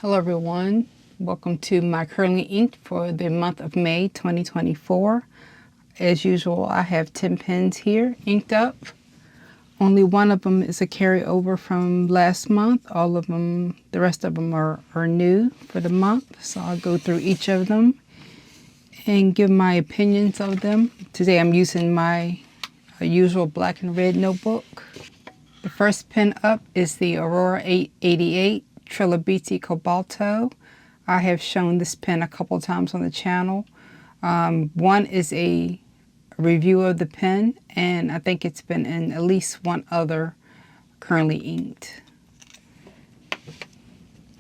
Hello everyone, welcome to my curling ink for the month of May 2024. As usual, I have 10 pens here inked up. Only one of them is a carryover from last month. All of them, the rest of them are new for the month. So I'll go through each of them and give my opinions of them. Today I'm using my usual black and red notebook. The first pen up is the Aurora 888 Trilobite Cobalto. I have shown this pen a couple times on the channel. One is a review of the pen, and I think it's been in at least one other currently inked.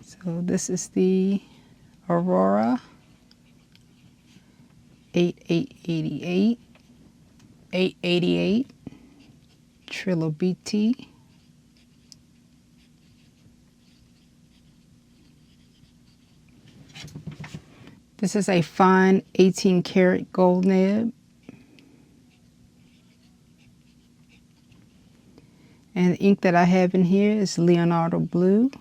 So this is the Aurora 888 Trilobite. This is a fine 18 karat gold nib. And the ink that I have in here is Leonardo blue.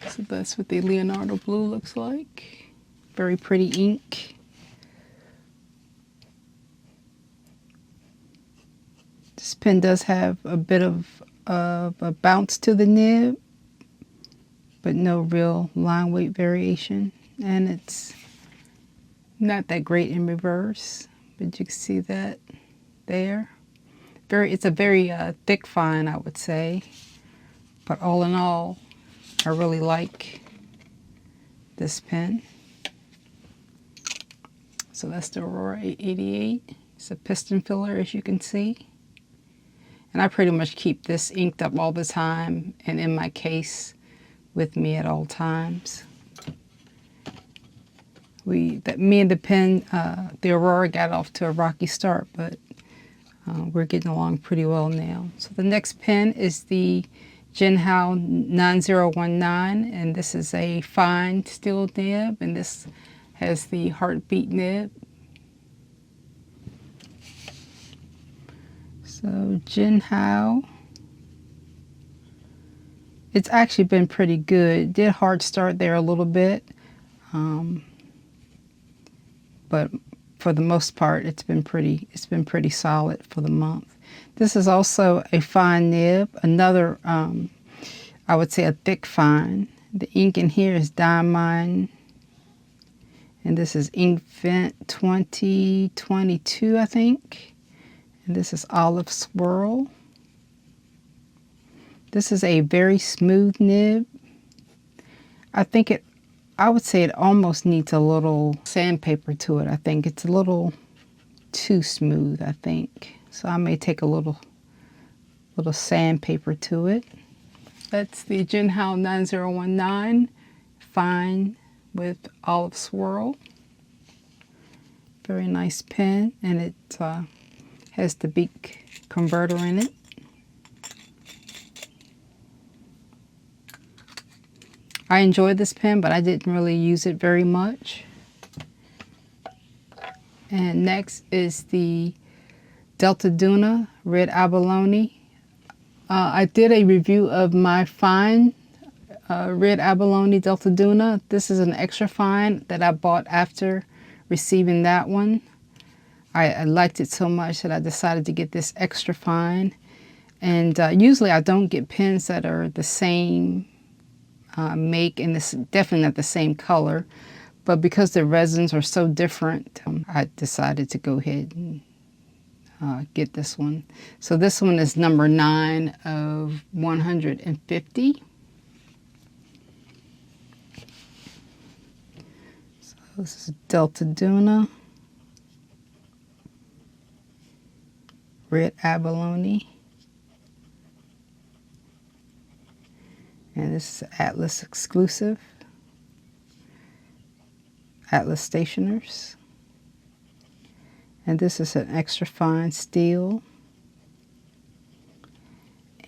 So that's what the Leonardo blue looks like. Very pretty ink. This pen does have a bit of a bounce to the nib, but no real line weight variation. And it's not that great in reverse, but you can see that there. It's a very thick fine, I would say. But all in all, I really like this pen. So that's the Aurora 888. It's a piston filler, as you can see. And I pretty much keep this inked up all the time and in my case with me at all times. Me and the pen, the Aurora got off to a rocky start, but we're getting along pretty well now. So the next pen is the Jinhao 9019, and this is a fine steel nib, and this has the heartbeat nib. So Jinhao. It's actually been pretty good. It did hard start there a little bit, but for the most part, it's been pretty solid for the month. This is also a fine nib, another I would say a thick fine. The ink in here is Diamond, and this is Inkvent 2022, I think, and this is Olive Swirl. This is a very smooth nib. I would say it almost needs a little sandpaper to it. I think it's a little too smooth, I think. So I may take a little sandpaper to it. That's the Jinhao 9019 fine with Olive Swirl. Very nice pen, and it has the beak converter in it. I enjoyed this pen, but I didn't really use it very much. And next is the Delta Duna Red Abalone. I did a review of my fine Red Abalone Delta Duna. This is an extra fine that I bought after receiving that one. I liked it so much that I decided to get this extra fine. And usually I don't get pens that are the same make, and it's definitely not the same color, but because the resins are so different, I decided to go ahead and get this one. So this one is number 9 of 150. So this is Delta Duna Red Abalone. And this is Atlas exclusive, Atlas Stationers. And this is an extra fine steel.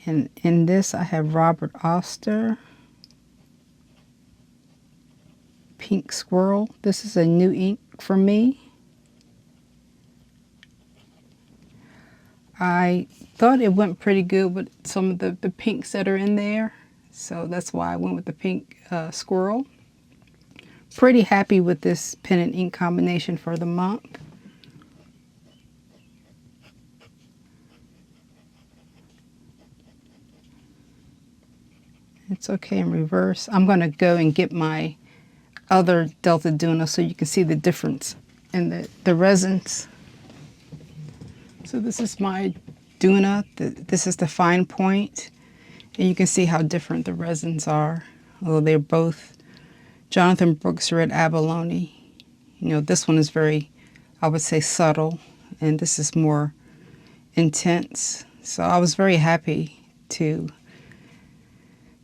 And in this I have Robert Oster, Pink Squirrel. This is a new ink for me. I thought it went pretty good with some of the pinks that are in there. So that's why I went with the pink squirrel. Pretty happy with this pen and ink combination for the month. It's okay in reverse. I'm going to go and get my other Delta Duna so you can see the difference in the resins. So this is my Duna. This is the fine point. And you can see how different the resins are. Although they're both Jonathan Brooks Red Abalone. You know, this one is very, I would say, subtle. And this is more intense. So I was very happy to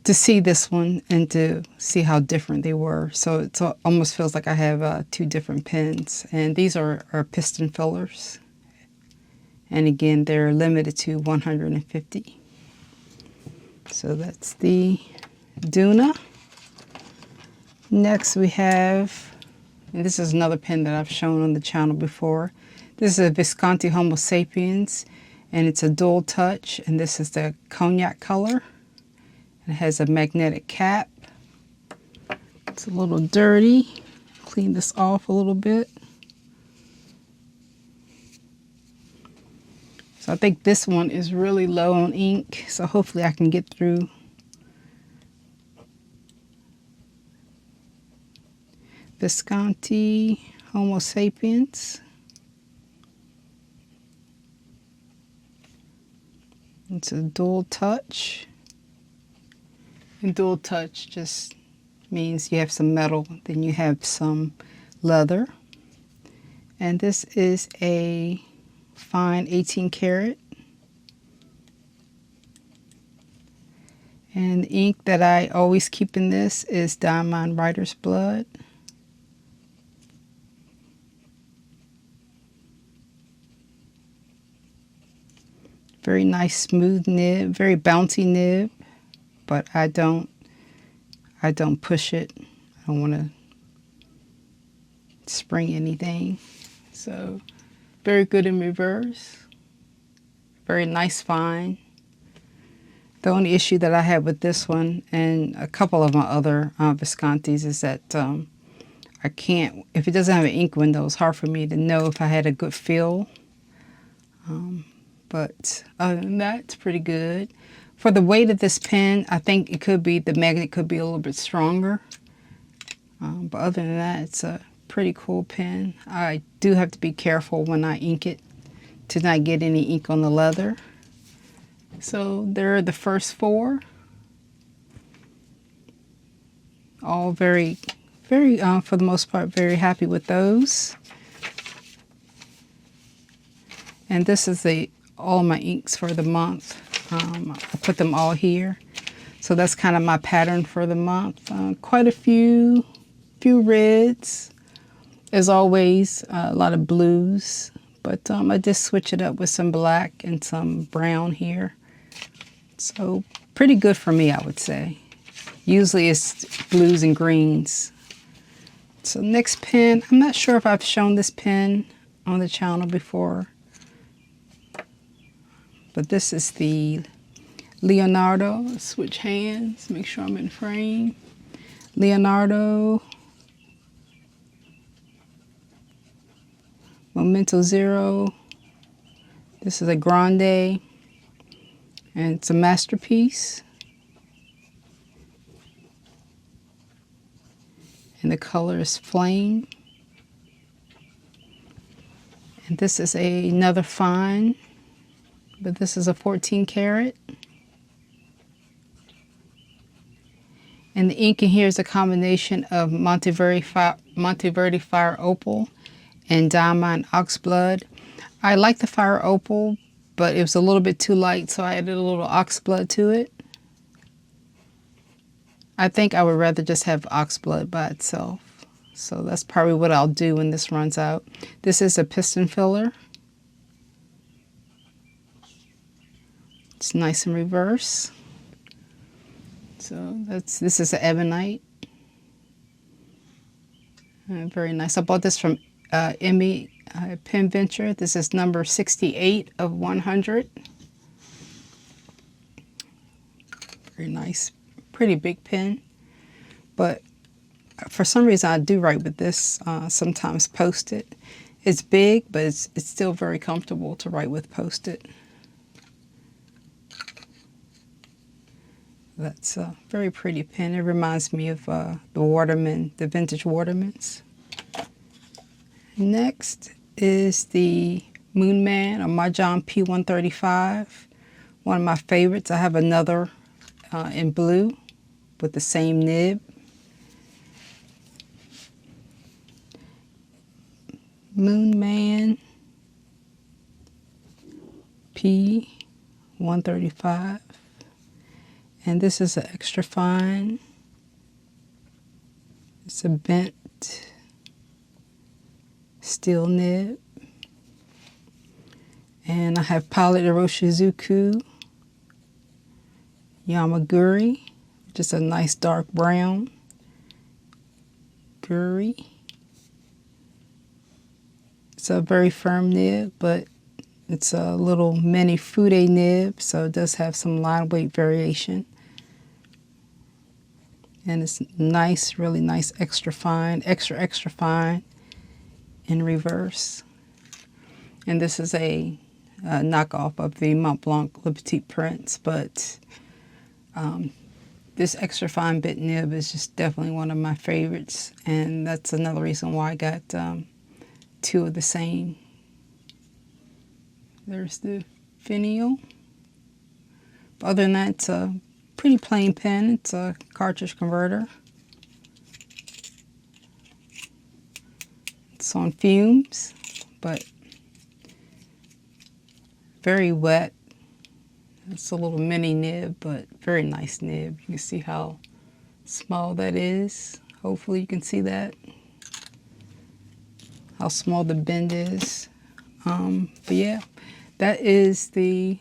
see this one and to see how different they were. So it almost feels like I have two different pens. And these are piston fillers. And again, they're limited to 150. So that's the Duna. Next we have, and this is another pen that I've shown on the channel before. This is a Visconti Homo Sapiens, and it's a dual touch, and this is the cognac color. It has a magnetic cap. It's a little dirty. Clean this off a little bit. So I think this one is really low on ink, so hopefully I can get through. Visconti Homo Sapiens. It's a dual touch. And dual touch just means you have some metal, then you have some leather. And this is a fine 18 karat. And the ink that I always keep in this is Diamond Writer's Blood. Very nice smooth nib, very bouncy nib, but I don't push it. I don't want to spring anything. So very good in reverse. Very nice fine. The only issue that I have with this one and a couple of my other Viscontis is that I can't, if it doesn't have an ink window, it's hard for me to know if I had a good feel. But other than that, it's pretty good. For the weight of this pen, I think it could be, the magnet could be a little bit stronger. But other than that, it's a pretty cool pen. I do have to be careful when I ink it to not get any ink on the leather. So there are the first four. All very, for the most part, very happy with those. And this is all my inks for the month. I put them all here. So that's kind of my pattern for the month. Quite a few reds. As always, a lot of blues. But I just switch it up with some black and some brown here. So pretty good for me, I would say. Usually it's blues and greens. So next pen, I'm not sure if I've shown this pen on the channel before. But this is the Leonardo. Switch hands, make sure I'm in frame. Leonardo Momento Zero. This is a Grande, and it's a masterpiece. And the color is flame. And this is another fine, but this is a 14 karat. And the ink in here is a combination of Monteverde Fire Opal and Diamond Oxblood. I like the Fire Opal, but it was a little bit too light, so I added a little Oxblood to it. I think I would rather just have Oxblood by itself. So that's probably what I'll do when this runs out. This is a piston filler. It's nice in reverse. So this is an ebonite. Very nice. I bought this from M800. Pen Venture. This is number 68 of 100. Very nice, pretty big pen. But for some reason I do write with this, sometimes Post-it. It's big, but it's still very comfortable to write with Post-it. That's a very pretty pen. It reminds me of the Waterman, the vintage Watermans. Next is the Moonman, or Majohn P135. One of my favorites. I have another in blue with the same nib. Moonman P135. And this is an extra fine. It's a bent steel nib. And I have Pilot Iroshizuku Yamaguri, just a nice dark brown guri. It's a very firm nib, but it's a little mini fude nib, so it does have some line weight variation. And it's nice, really nice, extra fine, extra fine in reverse. And this is a knockoff of the Mont Blanc Le Petit Prince, but this extra fine bit nib is just definitely one of my favorites, and that's another reason why I got two of the same. There's the finial. But other than that, it's a pretty plain pen. It's a cartridge converter. It's on fumes, but very wet. It's a little mini nib, but very nice nib. You can see how small that is. Hopefully you can see that. How small the bend is. But yeah, that is the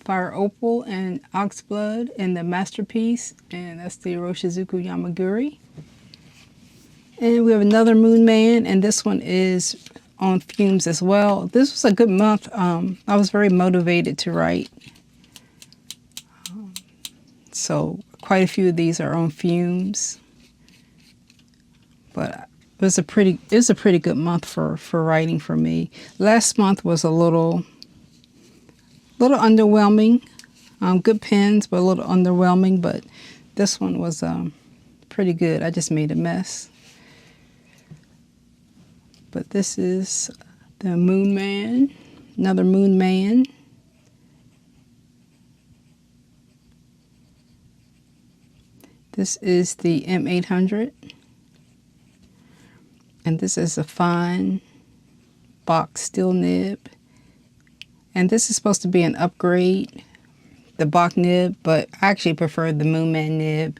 Fire Opal and Oxblood and the Masterpiece, and that's the Iroshizuku Yamaguri. And we have another Moonman, and this one is on fumes as well. This was a good month. I was very motivated to write. So quite a few of these are on fumes. But it was a pretty good month for writing for me. Last month was a little underwhelming. Good pens, but a little underwhelming. But this one was pretty good. I just made a mess. But this is the Moonman, another Moonman. This is the M800. And this is a fine box steel nib. And this is supposed to be an upgrade, the Bach nib, but I actually prefer the Moonman nib.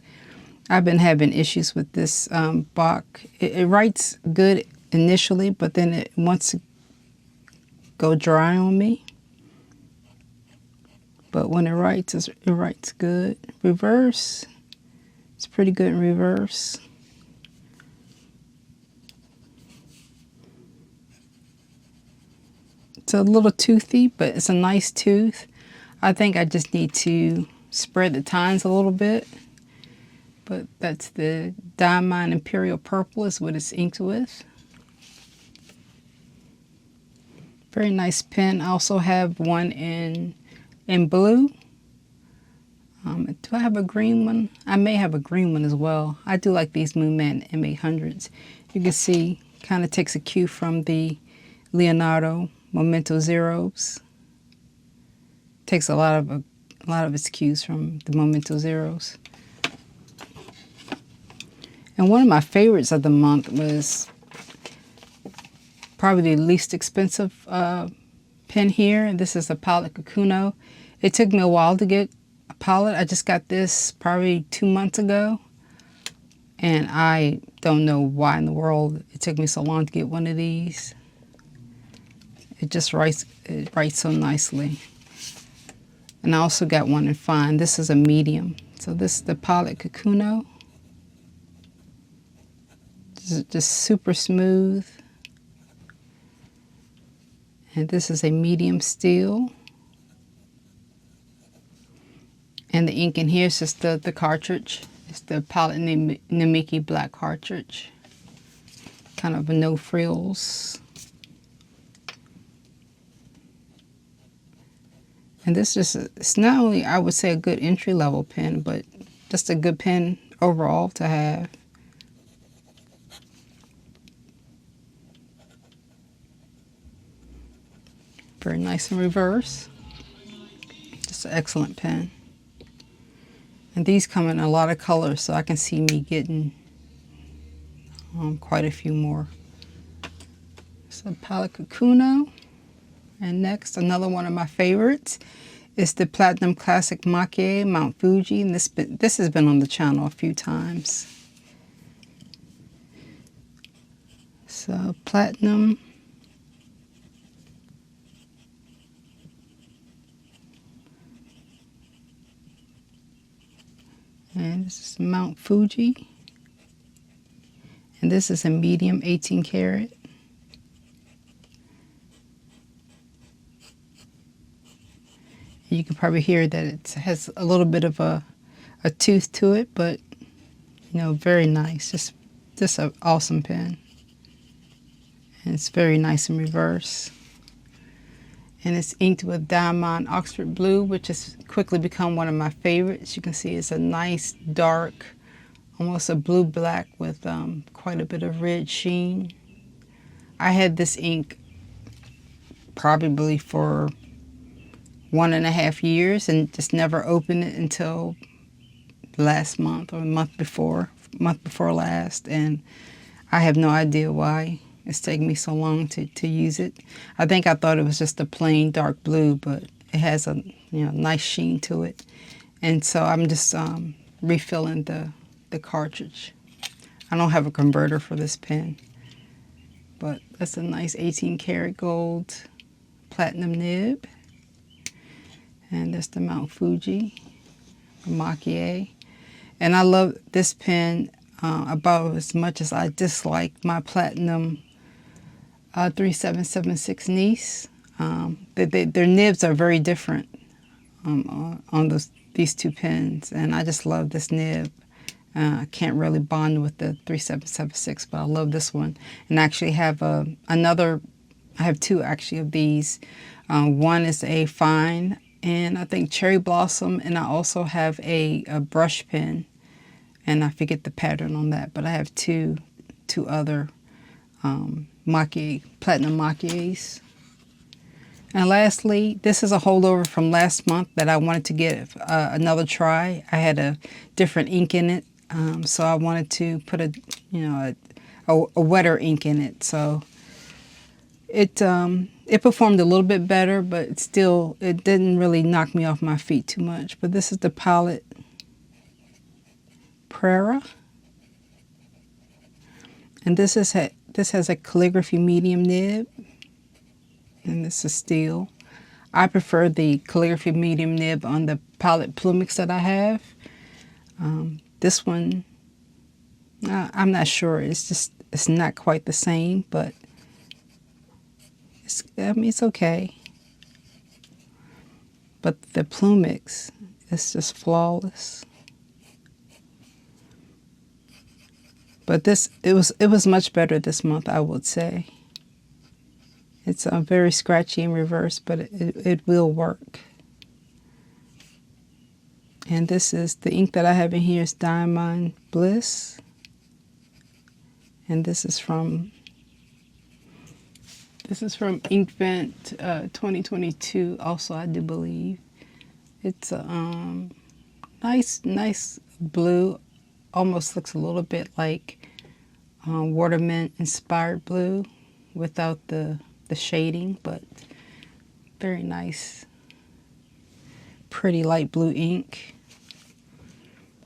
I've been having issues with this Bach. It writes good initially, but then it wants to go dry on me. But when it writes good. Reverse, it's pretty good in reverse. It's a little toothy, but it's a nice tooth. I think I just need to spread the tines a little bit. But that's the Diamond Imperial Purple is what it's inked with. Very nice pen. I also have one in blue. Do I have a green one? I may have a green one as well. I do like these Moonman M800s. You can see, kind of takes a cue from the Leonardo Momento Zeros. Takes a lot of its cues from the Momento Zeros. And one of my favorites of the month was probably the least expensive pen here. This is a Pilot Kakuno. It took me a while to get a Pilot. I just got this probably 2 months ago. And I don't know why in the world it took me so long to get one of these. It just writes so nicely. And I also got one in fine. This is a medium. So this is the Pilot Kakuno. Just super smooth. And this is a medium steel. And the ink in here is just the cartridge. It's the Platinum Maki black cartridge. Kind of a no frills. And this is, it's not only, I would say, a good entry level pen, but just a good pen overall to have. Very nice in reverse. Just an excellent pen. And these come in a lot of colors, so I can see me getting quite a few more. So palette Kakuno. And next, another one of my favorites is the Platinum Classic Maki-e Mt. Fuji. And this has been on the channel a few times. So Platinum. And this is Mount Fuji. And this is a medium 18 karat. You can probably hear that it has a little bit of a tooth to it, but you know, very nice. Just an awesome pen. And it's very nice in reverse. And it's inked with Diamond Oxford Blue, which has quickly become one of my favorites. You can see it's a nice dark, almost a blue-black with quite a bit of red sheen. I had this ink probably for 1.5 years and just never opened it until last month or the month before last. And I have no idea why it's taken me so long to use it. I think I thought it was just a plain dark blue, but it has a nice sheen to it. And so I'm just refilling the cartridge. I don't have a converter for this pen, but that's a nice 18 karat gold platinum nib. And that's the Mount Fuji, the Maki-e. And I love this pen about as much as I dislike my Platinum 3776 Nice. Their nibs are very different on these two pens, and I just love this nib. I can't really bond with the 3776, but I love this one. And I actually have I have two actually of these. One is a fine, and I think Cherry Blossom, and I also have a brush pen, and I forget the pattern on that, but I have two other Platinum Maki-es. And lastly, this is a holdover from last month that I wanted to get another try. I had a different ink in it, so I wanted to put a wetter ink in it. So it performed a little bit better, but it didn't really knock me off my feet too much. But this is the palette Prera, and this has a calligraphy medium nib, and this is steel. I prefer the calligraphy medium nib on the palette Plumix that I have. This one, I'm not sure. It's not quite the same, but it's okay. But the Plumix is just flawless. But it was much better this month, I would say. It's very scratchy in reverse, but it will work. And this is the ink that I have in here is Diamond Bliss. And this is from Inkvent 2022 also, I do believe. It's a nice blue. Almost looks a little bit like Watermint inspired blue without the shading, but very nice, pretty light blue ink.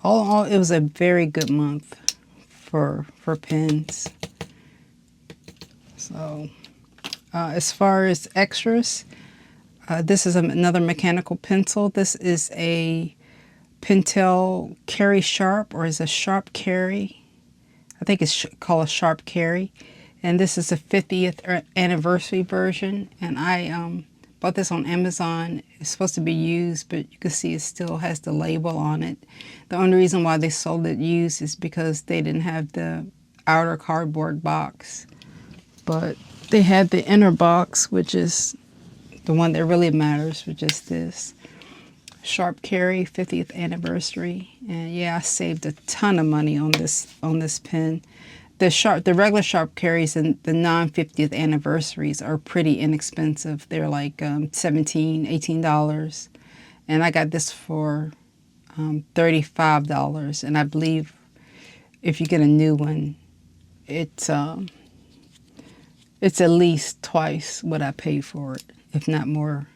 All in all, it was a very good month for pens. So as far as extras, this is another mechanical pencil. This is a Pentel Kerry Sharp, or is a Sharp Kerry. I think it's called a Sharp Kerry. And this is the 50th anniversary version. And I bought this on Amazon. It's supposed to be used, but you can see it still has the label on it. The only reason why they sold it used is because they didn't have the outer cardboard box. But they had the inner box, which is the one that really matters, which is this Sharp Kerry 50th anniversary. And yeah, I saved a ton of money on this pen. The regular Sharp Kerrys and the non-50th anniversaries are pretty inexpensive. They're like $17, $18. And I got this for $35. And I believe if you get a new one, it's at least twice what I paid for it, if not more.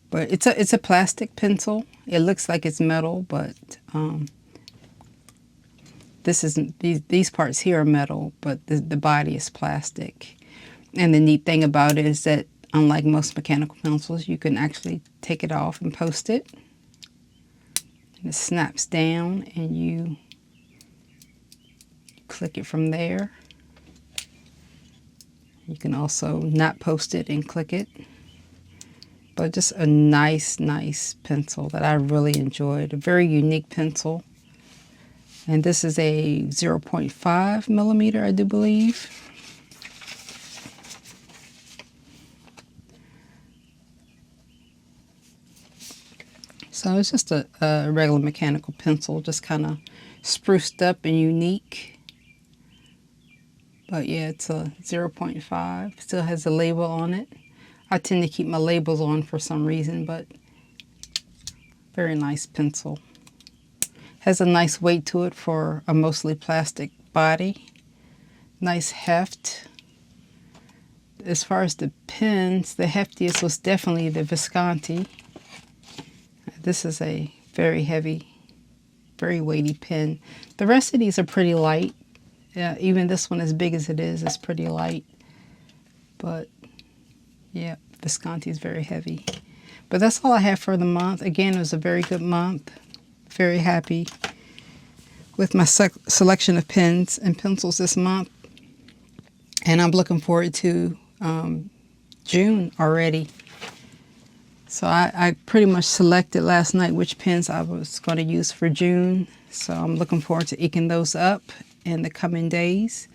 But it's a plastic pencil. It looks like it's metal, but this isn't. These parts here are metal, but the body is plastic. And the neat thing about it is that unlike most mechanical pencils, you can actually take it off and post it. And it snaps down, and you click it from there. You can also not post it and click it. But just a nice pencil that I really enjoyed. A very unique pencil. And this is a 0.5 millimeter, I do believe. So it's just a regular mechanical pencil, just kind of spruced up and unique. But yeah, it's a 0.5. Still has the label on it. I tend to keep my labels on for some reason, but very nice pencil. Has a nice weight to it for a mostly plastic body. Nice heft. As far as the pens, the heftiest was definitely the Visconti. This is a very heavy, very weighty pen. The rest of these are pretty light. Even this one, as big as it is pretty light. But yeah, Visconti is very heavy. But that's all I have for the month. Again, it was a very good month. Very happy with my selection of pens and pencils this month. And I'm looking forward to June already. So I pretty much selected last night which pens I was going to use for June. So I'm looking forward to inking those up in the coming days.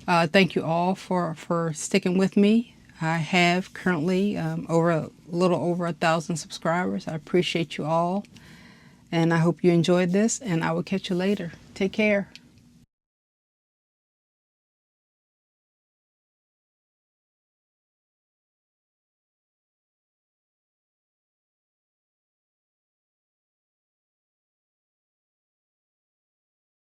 Thank you all for sticking with me. I have currently a little over 1,000 subscribers. I appreciate you all. And I hope you enjoyed this, and I will catch you later. Take care.